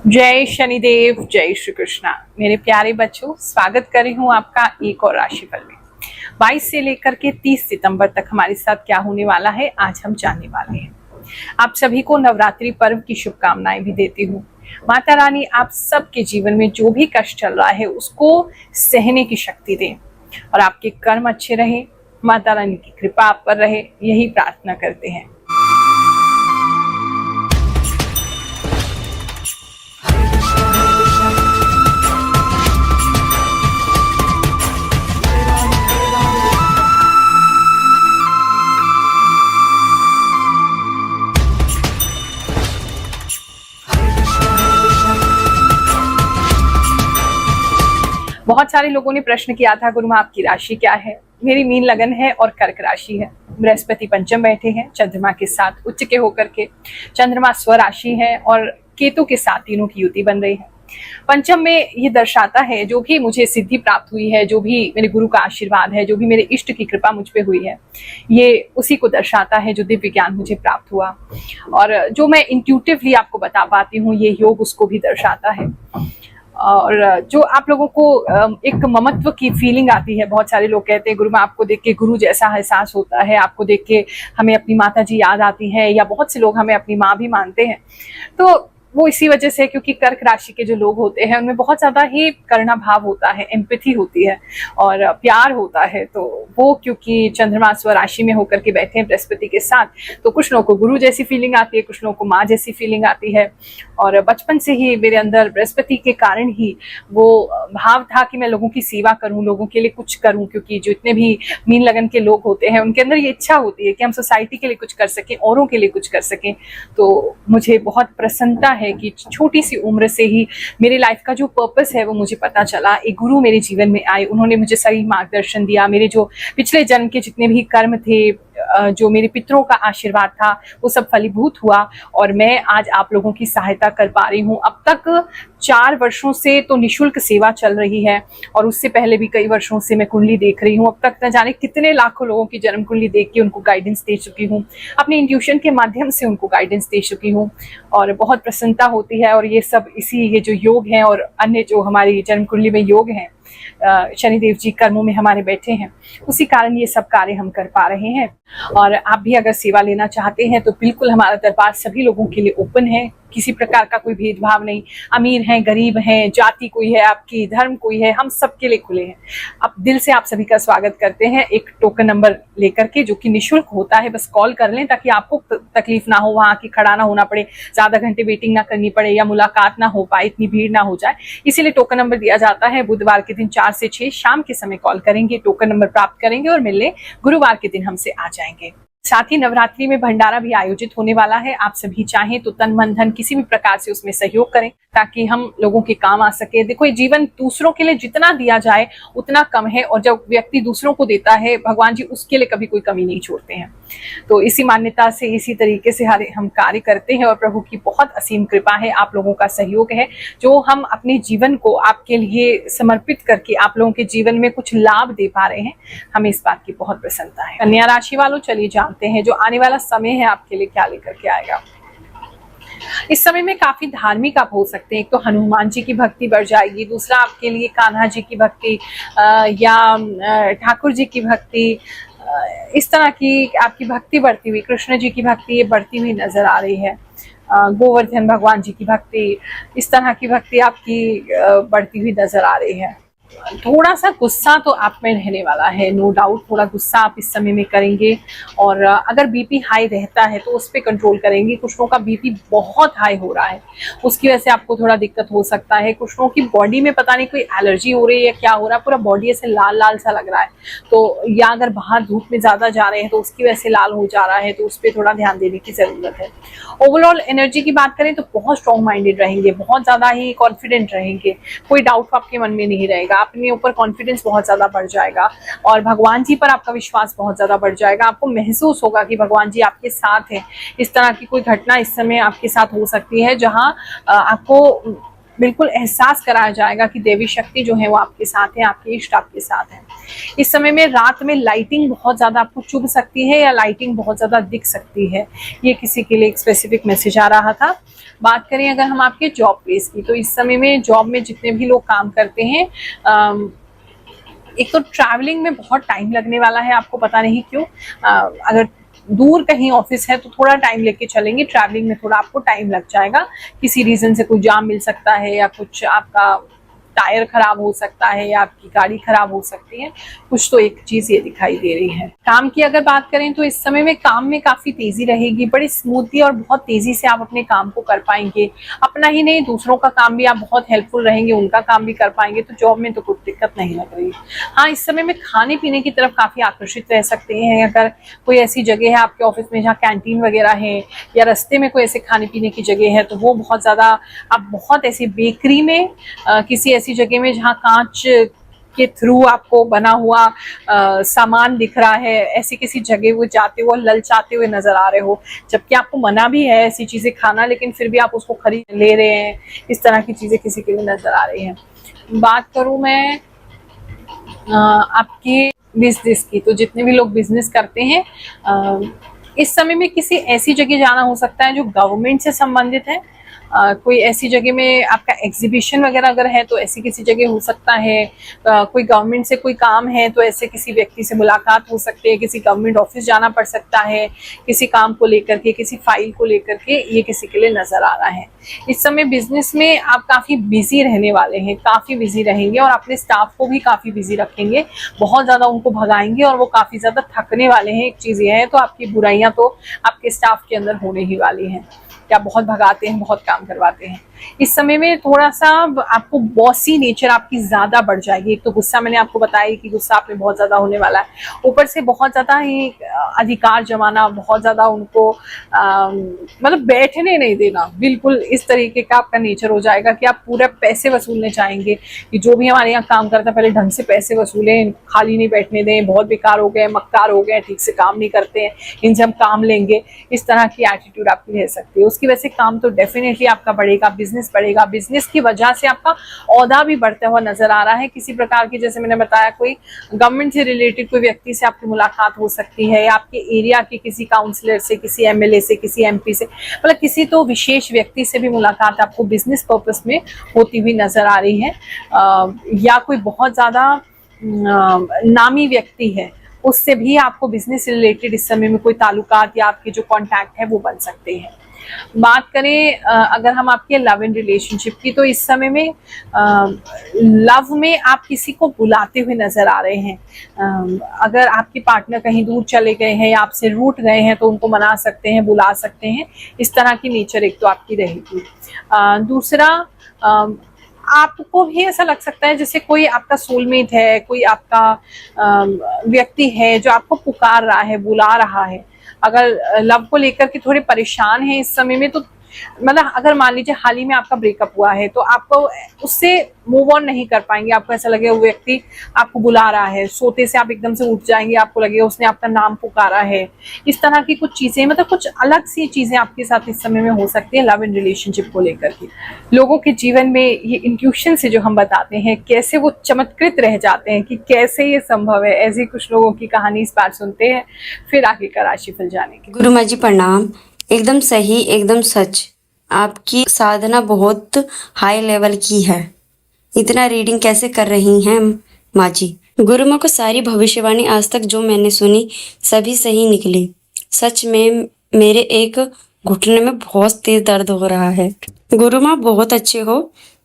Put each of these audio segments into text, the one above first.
जय शनिदेव, जय श्री कृष्णा। मेरे प्यारे बच्चों, स्वागत कर रही हूँ आपका एक और राशिफल में। 22 से लेकर के 30 सितंबर तक हमारे साथ क्या होने वाला है आज हम जानने वाले हैं। आप सभी को नवरात्रि पर्व की शुभकामनाएं भी देती हूँ। माता रानी आप सबके जीवन में जो भी कष्ट चल रहा है उसको सहने की शक्ति दें और आपके कर्म अच्छे रहे। माता रानी की कृपा आप पर रहे, यही प्रार्थना करते हैं। बहुत सारे लोगों ने प्रश्न किया था, गुरु माँ आपकी राशि क्या है। मेरी मीन लगन है और कर्क राशि है। बृहस्पति पंचम बैठे हैं चंद्रमा के साथ उच्च के होकर के। चंद्रमा स्वराशि है और केतु के साथ तीनों की युति बन रही है। पंचम में ये दर्शाता है जो भी मुझे सिद्धि प्राप्त हुई है, जो भी मेरे गुरु का आशीर्वाद है, जो भी मेरे इष्ट की कृपा मुझ पे हुई है, ये उसी को दर्शाता है जो दिव्य ज्ञान मुझे प्राप्त हुआ और जो मैं इंट्यूटिवली आपको बता पाती हूँ, ये योग उसको भी दर्शाता है। और जो आप लोगों को एक ममत्व की फीलिंग आती है। बहुत सारे लोग कहते हैं गुरु माँ आपको देख के गुरु जैसा एहसास होता है, आपको देख के हमें अपनी माता जी याद आती है, या बहुत से लोग हमें अपनी माँ भी मानते हैं। तो वो इसी वजह से, क्योंकि कर्क राशि के जो लोग होते हैं उनमें बहुत ज्यादा ही करुणा भाव होता है, एम्पैथी होती है और प्यार होता है। तो वो क्योंकि चंद्रमा स्वराशि में होकर के बैठे हैं बृहस्पति के साथ, तो कुछ लोगों को गुरु जैसी फीलिंग आती है, कुछ लोगों को माँ जैसी फीलिंग आती है। और बचपन से ही मेरे अंदर बृहस्पति के कारण ही वो भाव था कि मैं लोगों की सेवा करूं, लोगों के लिए कुछ करूं, क्योंकि जो इतने भी मीन लगन के लोग होते हैं उनके अंदर ये इच्छा होती है कि हम सोसाइटी के लिए कुछ कर सकें, औरों के लिए कुछ कर सकें। तो मुझे बहुत प्रसन्नता है कि छोटी सी उम्र से ही मेरी लाइफ का जो पर्पस है वो मुझे पता चला। एक गुरु मेरे जीवन में आए, उन्होंने मुझे सही मार्गदर्शन दिया। मेरे जो पिछले जन्म के जितने भी कर्म थे, जो मेरे पितरों का आशीर्वाद था, वो सब फलीभूत हुआ और मैं आज आप लोगों की सहायता कर पा रही हूँ। अब तक 4 वर्षों से तो निशुल्क सेवा चल रही है और उससे पहले भी कई वर्षों से मैं कुंडली देख रही हूँ। अब तक न जाने कितने लाखों लोगों की जन्म कुंडली देख के उनको गाइडेंस दे चुकी हूँ, अपने इंट्यूशन के माध्यम से उनको गाइडेंस दे चुकी हूँ और बहुत प्रसन्नता होती है। और ये सब ये जो योग हैं और अन्य जो हमारी जन्म कुंडली में योग हैं, शनिदेव जी कर्मों में हमारे बैठे हैं, उसी कारण ये सब कार्य हम कर पा रहे हैं। और आप भी अगर सेवा लेना चाहते हैं तो बिल्कुल हमारा दरबार सभी लोगों के लिए ओपन है। किसी प्रकार का कोई भेदभाव नहीं, अमीर हैं, गरीब हैं, जाति कोई है आपकी, धर्म कोई है, हम सबके लिए खुले हैं। अब दिल से आप सभी का स्वागत करते हैं एक टोकन नंबर लेकर के, जो कि निःशुल्क होता है। बस कॉल कर लें ताकि आपको तकलीफ ना हो, वहां आके खड़ा ना होना पड़े, ज्यादा घंटे वेटिंग ना करनी पड़े या मुलाकात ना हो पाए, इतनी भीड़ ना हो जाए। इसीलिए टोकन नंबर दिया जाता है। बुधवार के दिन 4 से 6 शाम के समय कॉल करेंगे, टोकन नंबर प्राप्त करेंगे और मिलने गुरुवार के दिन हमसे आ जाएंगे। साथ ही नवरात्रि में भंडारा भी आयोजित होने वाला है। आप सभी चाहें तो तन मन धन किसी भी प्रकार से उसमें सहयोग करें ताकि हम लोगों के काम आ सके। देखो, ये जीवन दूसरों के लिए जितना दिया जाए उतना कम है और जब व्यक्ति दूसरों को देता है, भगवान जी उसके लिए कभी कोई कमी नहीं छोड़ते हैं। तो इसी मान्यता से, इसी तरीके से हम कार्य करते हैं और प्रभु की बहुत असीम कृपा है, आप लोगों का सहयोग है, जो हम अपने जीवन को आपके लिए समर्पित करके आप लोगों के जीवन में कुछ लाभ दे पा रहे हैं। हमें इस बात की बहुत प्रसन्नता है। कन्या राशि वालों, चलिए जानते हैं जो आने वाला समय है आपके लिए क्या लेकर के आएगा। इस समय में काफी धार्मिक आप हो सकते हैं। एक तो हनुमान जी की भक्ति बढ़ जाएगी, दूसरा आपके लिए कान्हा जी की भक्ति या ठाकुर जी की भक्ति, इस तरह की आपकी भक्ति बढ़ती हुई, कृष्ण जी की भक्ति ये बढ़ती हुई नजर आ रही है। गोवर्धन भगवान जी की भक्ति, इस तरह की भक्ति आपकी बढ़ती हुई नजर आ रही है। थोड़ा सा गुस्सा तो आप में रहने वाला है, नो डाउट। थोड़ा गुस्सा आप इस समय में करेंगे और अगर बीपी हाई रहता है तो उस पर कंट्रोल करेंगे। कुछ लोगों का बीपी बहुत हाई हो रहा है, उसकी वजह से आपको थोड़ा दिक्कत हो सकता है। कुछ लोगों की बॉडी में पता नहीं कोई एलर्जी हो रही है, क्या हो रहा है, पूरा बॉडी ऐसे लाल लाल सा लग रहा है। तो या अगर बाहर धूप में ज्यादा जा रहे हैं तो उसकी वजह से लाल हो जा रहा है, तो उस पर थोड़ा ध्यान देने की जरूरत है। ओवरऑल एनर्जी की बात करें तो बहुत स्ट्रॉन्ग माइंडेड रहेंगे, बहुत ज्यादा ही कॉन्फिडेंट रहेंगे, कोई डाउट आपके मन में नहीं रहेगा, अपने ऊपर कॉन्फिडेंस बहुत ज्यादा बढ़ जाएगा और भगवान जी पर आपका विश्वास बहुत ज्यादा बढ़ जाएगा। आपको महसूस होगा कि भगवान जी आपके साथ हैं। इस तरह की कोई घटना इस समय आपके साथ हो सकती है जहां आपको बिल्कुल एहसास कराया जाएगा कि देवी शक्ति जो है वो आपके साथ है, आपके इष्ट आपके साथ है। इस समय में रात में लाइटिंग बहुत ज़्यादा आपको चुभ सकती है या लाइटिंग बहुत ज़्यादा दिख सकती है, ये किसी के लिए एक स्पेसिफिक मैसेज आ रहा था। बात करें अगर हम आपके जॉब प्लेस की, तो इस समय में जॉब में जितने भी लोग काम करते हैं, एक तो ट्रैवलिंग में बहुत टाइम लगने वाला है, आपको पता नहीं क्यों। अगर दूर कहीं ऑफिस है तो थोड़ा टाइम लेके चलेंगे, ट्रैवलिंग में थोड़ा आपको टाइम लग जाएगा। किसी रीजन से कोई जाम मिल सकता है या कुछ आपका टायर खराब हो सकता है या आपकी गाड़ी खराब हो सकती है, कुछ तो एक चीज ये दिखाई दे रही है। काम की अगर बात करें तो इस समय में काम में काफी तेजी रहेगी, बड़ी स्मूथली और बहुत तेजी से आप अपने काम को कर पाएंगे। अपना ही नहीं, दूसरों का काम भी आप बहुत हेल्पफुल रहेंगे, उनका काम भी कर पाएंगे, तो जॉब में तो कोई दिक्कत नहीं लग रही। हाँ, इस समय में खाने पीने की तरफ काफी आकर्षित रह सकते हैं। अगर कोई ऐसी जगह है आपके ऑफिस में जहाँ कैंटीन वगैरह है या रास्ते में कोई ऐसे खाने पीने की जगह है, तो वो बहुत ज्यादा, आप बहुत ऐसी बेकरी में, किसी ऐसी जगह में जहाँ कांच के थ्रू आपको बना हुआ सामान दिख रहा है, ऐसी किसी जगह वो जाते हुए ललचाते हुए नजर आ रहे हो, जबकि आपको मना भी है ऐसी चीजें खाना, लेकिन फिर भी आप उसको खरीद ले रहे हैं। इस तरह की चीजें किसी के लिए नजर आ रही हैं। बात करूं मैं आपके बिजनेस की, तो जितने भी लोग बिजनेस करते हैं, इस समय में किसी ऐसी जगह जाना हो सकता है जो गवर्नमेंट से संबंधित है। कोई ऐसी जगह में आपका एग्जीबिशन वगैरह अगर है तो ऐसी किसी जगह हो सकता है। कोई गवर्नमेंट से कोई काम है तो ऐसे किसी व्यक्ति से मुलाकात हो सकती है, किसी गवर्नमेंट ऑफिस जाना पड़ सकता है, किसी काम को लेकर के, किसी फाइल को लेकर के, ये किसी के लिए नजर आ रहा है। इस समय बिजनेस में आप काफी बिजी रहने वाले हैं, काफी बिजी रहेंगे और अपने स्टाफ को भी काफी बिजी रखेंगे, बहुत ज्यादा उनको भगाएंगे और वो काफी ज्यादा थकने वाले हैं। एक चीज ये है, तो आपकी बुराइयां तो आपके स्टाफ के अंदर होने ही वाली हैं, क्या बहुत भगाते हैं, बहुत काम करवाते हैं। इस समय में थोड़ा सा आपको बॉसी नेचर आपकी ज्यादा बढ़ जाएगी। एक तो गुस्सा, मैंने आपको बताया कि गुस्सा आप में बहुत ज्यादा होने वाला है, ऊपर से बहुत ज्यादा ही अधिकार जमाना, बहुत ज्यादा उनको मतलब बैठने नहीं देना, बिल्कुल इस तरीके का आपका नेचर हो जाएगा कि आप पूरे पैसे वसूलने चाहेंगे कि जो भी हमारे यहाँ काम करता है पहले ढंग से पैसे वसूलें, खाली नहीं बैठने दें, बहुत बेकार हो गए, मक्कार हो गए, ठीक से काम नहीं करते हैं, इनसे हम काम लेंगे, इस तरह की एटीट्यूड आपकी रह सकती है। उसकी वजह से काम तो डेफिनेटली आपका बढ़ेगा, बिजनेस बढ़ेगा, बिजनेस की वजह से आपका औहदा भी बढ़ता हुआ नजर आ रहा है। किसी प्रकार की, जैसे मैंने बताया, कोई गवर्नमेंट से रिलेटेड कोई व्यक्ति से आपकी मुलाकात हो सकती है, या आपके एरिया के किसी काउंसलर से, किसी एमएलए से, किसी एमपी से, मतलब किसी तो विशेष व्यक्ति से भी मुलाकात आपको बिजनेस पर्पस में होती हुई नजर आ रही है। या कोई बहुत ज्यादा नामी व्यक्ति है, उससे भी आपको बिजनेस रिलेटेड इस समय में कोई ताल्लुकात या आपके जो कॉन्टैक्ट है वो बन सकते हैं। बात करें अगर हम आपके लव एंड रिलेशनशिप की, तो इस समय में लव में आप किसी को बुलाते हुए नजर आ रहे हैं। अगर आपके पार्टनर कहीं दूर चले गए हैं या आपसे रूठ गए हैं तो उनको मना सकते हैं, बुला सकते हैं, इस तरह की नेचर एक तो आपकी रहेगी। दूसरा, आपको भी ऐसा लग सकता है जैसे कोई आपका सोलमेट है, कोई आपका व्यक्ति है जो आपको पुकार रहा है, बुला रहा है। अगर लव को लेकर के थोड़े परेशान हैं इस समय में, तो मतलब अगर मान लीजिए हाल ही में आपका ब्रेकअप हुआ है तो आपको उससे मूव ऑन नहीं कर पाएंगे। आपको ऐसा लगेगा वो व्यक्ति आपको बुला रहा है, सोते से आप एकदम से उठ जाएंगे, आपको लगेगा उसने आपका नाम पुकारा है। इस तरह की कुछ चीजें, मतलब कुछ अलग सी चीजें आपके साथ इस समय में हो सकती है लव एंड रिलेशनशिप को लेकर के। लोगों के जीवन में ये इंट्यूशन से जो हम बताते हैं, कैसे वो चमत्कृत रह जाते हैं कि कैसे ये संभव है, ऐसी कुछ लोगों की कहानी इस बार सुनते हैं, फिर आगे का राशिफल जाने के। गुरु माँ जी प्रणाम। एकदम सही, एकदम सच। आपकी साधना बहुत हाई लेवल की है। इतना रीडिंग कैसे कर रही हैं माँ जी? गुरु माँ को सारी भविष्यवाणी आज तक जो मैंने सुनी सभी सही निकली। सच में मेरे एक घुटने में बहुत तेज दर्द हो रहा है। गुरु माँ बहुत अच्छे हो।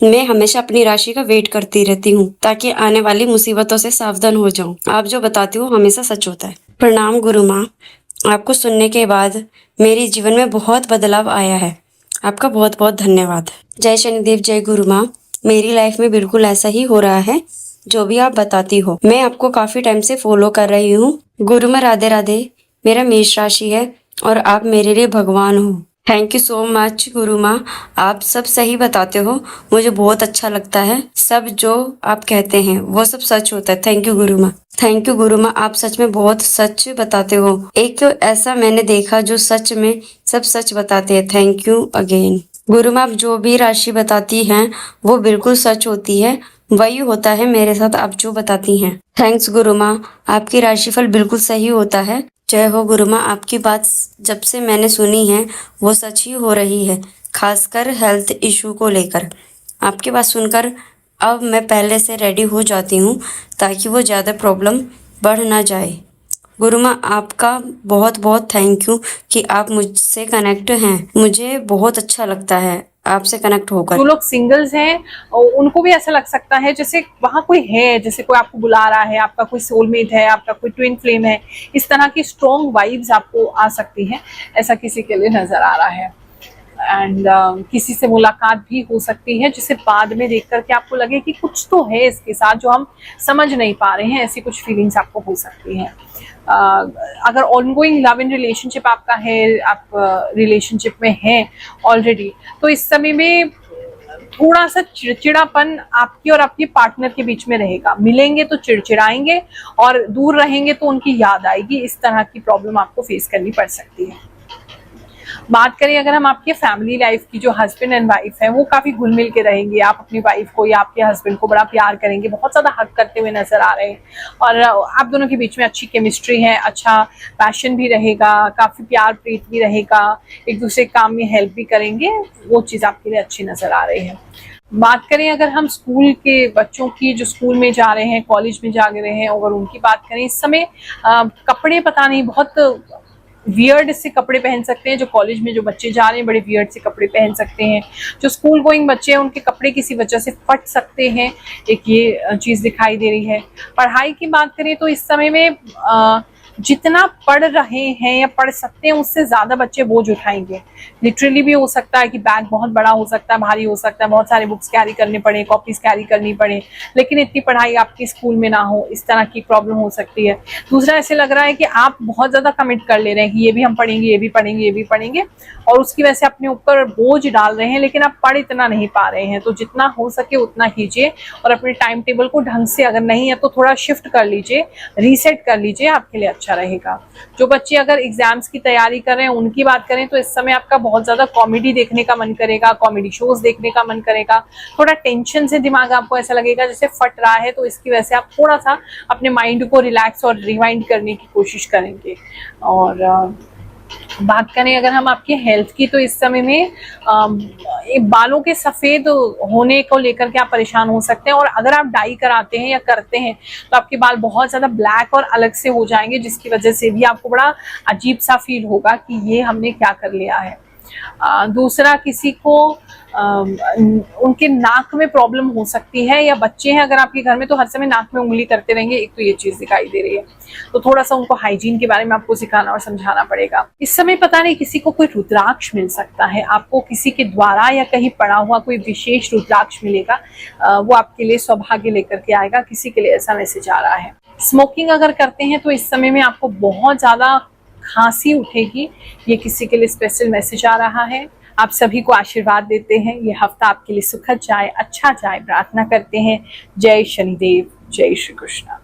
मैं हमेशा अपनी राशि का वेट करती रहती हूँ ताकि आने वाली मुसीबतों से सावधान हो जाऊं। आप जो बताती हो हमेशा सच होता है। प्रणाम गुरु माँ। आपको सुनने के बाद मेरे जीवन में बहुत बदलाव आया है। आपका बहुत बहुत धन्यवाद। जय शनिदेव, जय गुरु माँ। मेरी लाइफ में बिल्कुल ऐसा ही हो रहा है जो भी आप बताती हो। मैं आपको काफी टाइम से फॉलो कर रही हूँ। गुरु माँ राधे राधे। मेरा मेष राशि है और आप मेरे लिए भगवान हो। थैंक यू सो मच गुरु माँ। आप सब सही बताते हो, मुझे बहुत अच्छा लगता है। सब जो आप कहते हैं वो सब सच होता है। थैंक यू गुरु माँ। थैंक यू गुरु माँ। आप सच में बहुत सच बताते हो। एक ऐसा मैंने देखा जो सच में सब सच बताते हैं। Thank you again. गुरु माँ, आप जो भी राशि बताती हैं वो बिल्कुल सच होती है, वही होता है मेरे साथ आप जो बताती हैं। थैंक्स गुरु माँ, आपकी राशिफल बिल्कुल सही होता है। जय हो गुरु माँ, आपकी बात जब से मैंने सुनी है वो सच ही हो रही है, खासकर हेल्थ इशू को लेकर। आपकी बात सुनकर अब मैं पहले से रेडी हो जाती हूँ ताकि वो ज़्यादा प्रॉब्लम बढ़ ना जाए। गुरु माँ, आपका बहुत बहुत थैंक यू कि आप मुझसे कनेक्ट हैं। मुझे बहुत अच्छा लगता है आपसे कनेक्ट होकर। जो लोग सिंगल्स हैं उनको भी ऐसा लग सकता है जैसे वहां कोई है, जैसे कोई आपको बुला रहा है, आपका कोई सोलमेट है, आपका कोई ट्विन फ्लेम है। इस तरह की स्ट्रॉन्ग वाइब्स आपको आ सकती हैं, ऐसा किसी के लिए नजर आ रहा है। एंड किसी से मुलाकात भी हो सकती है जिसे बाद में देख करके आपको लगे कि कुछ तो है इसके साथ जो हम समझ नहीं पा रहे हैं, ऐसी कुछ फीलिंग्स आपको हो सकती हैं। अगर ऑनगोइंग लव इन रिलेशनशिप आपका है, आप रिलेशनशिप में हैं ऑलरेडी, तो इस समय में थोड़ा सा चिड़चिड़ापन आपकी और आपके पार्टनर के बीच में रहेगा। मिलेंगे तो चिड़चिड़ाएंगे और दूर रहेंगे तो उनकी याद आएगी। इस तरह की प्रॉब्लम आपको फेस करनी पड़ सकती है। बात करें अगर हम आपके फैमिली लाइफ की, जो हस्बैंड एंड वाइफ है वो काफी घुल मिल के रहेंगे। आप अपनी वाइफ को या आपके हस्बैंड को बड़ा प्यार करेंगे, बहुत ज्यादा हक करते हुए नजर आ रहे हैं और आप दोनों के बीच में अच्छी केमिस्ट्री है, अच्छा पैशन भी रहेगा, काफी प्यार प्रीत भी रहेगा, एक दूसरे काम में हेल्प भी करेंगे। वो चीज आपके लिए अच्छी नजर आ रही है। बात करें अगर हम स्कूल के बच्चों की, जो स्कूल में जा रहे हैं, कॉलेज में जा रहे हैं, अगर उनकी बात करें, इस समय कपड़े पता नहीं बहुत वियर्ड से कपड़े पहन सकते हैं। जो कॉलेज में जो बच्चे जा रहे हैं बड़े वियर्ड से कपड़े पहन सकते हैं। जो स्कूल गोइंग बच्चे हैं उनके कपड़े किसी वजह से फट सकते हैं, एक ये चीज दिखाई दे रही है। पढ़ाई की बात करें तो इस समय में जितना पढ़ रहे हैं या पढ़ सकते हैं उससे ज्यादा बच्चे बोझ उठाएंगे। लिटरली भी हो सकता है कि बैग बहुत बड़ा हो सकता है, भारी हो सकता है, बहुत सारे बुक्स कैरी करने पड़े, कॉपीज कैरी करनी पड़े, लेकिन इतनी पढ़ाई आपकी स्कूल में ना हो, इस तरह की प्रॉब्लम हो सकती है। दूसरा, ऐसे लग रहा है कि आप बहुत ज्यादा कमिट कर ले रहे हैं कि ये भी हम पढ़ेंगे, ये भी पढ़ेंगे, ये भी पढ़ेंगे, और उसकी वजह से अपने ऊपर बोझ डाल रहे हैं, लेकिन आप पढ़ इतना नहीं पा रहे हैं। तो जितना हो सके उतना कीजिए और अपने टाइम टेबल को ढंग से, अगर नहीं है तो थोड़ा शिफ्ट कर लीजिए, रीसेट कर लीजिए, आपके लिए अच्छा रहेगा। जो बच्चे अगर एग्जाम्स की तैयारी कर रहे हैं उनकी बात करें तो इस समय आपका बहुत ज्यादा कॉमेडी देखने का मन करेगा, कॉमेडी शोज देखने का मन करेगा। थोड़ा टेंशन से दिमाग आपको ऐसा लगेगा जैसे फट रहा है, तो इसकी वजह से आप थोड़ा सा अपने माइंड को रिलैक्स और रिवाइंड करने की कोशिश करेंगे। और बात करें अगर हम आपके हेल्थ की, तो इस समय में बालों के सफेद होने को लेकर के आप परेशान हो सकते हैं। और अगर आप डाई कराते हैं या करते हैं तो आपके बाल बहुत ज्यादा ब्लैक और अलग से हो जाएंगे, जिसकी वजह से भी आपको बड़ा अजीब सा फील होगा कि ये हमने क्या कर लिया है। दूसरा, किसी को उनके नाक में प्रॉब्लम हो सकती है, या बच्चे हैं अगर आपके घर में तो हर समय नाक में उंगली करते रहेंगे, एक तो ये चीज दिखाई दे रही है। तो थोड़ा सा उनको हाइजीन के बारे में आपको सिखाना और समझाना पड़ेगा। इस समय पता नहीं किसी को कोई रुद्राक्ष मिल सकता है, आपको किसी के द्वारा या कहीं पड़ा हुआ कोई विशेष रुद्राक्ष मिलेगा, वो आपके लिए सौभाग्य लेकर के आएगा। किसी के लिए ऐसा मैसेज आ रहा है। स्मोकिंग अगर करते हैं तो इस समय में आपको बहुत ज्यादा खांसी उठेगी, ये किसी के लिए स्पेशल मैसेज आ रहा है। आप सभी को आशीर्वाद देते हैं, ये हफ्ता आपके लिए सुखद जाए, अच्छा जाए, प्रार्थना करते हैं। जय शनिदेव, जय श्री कृष्ण।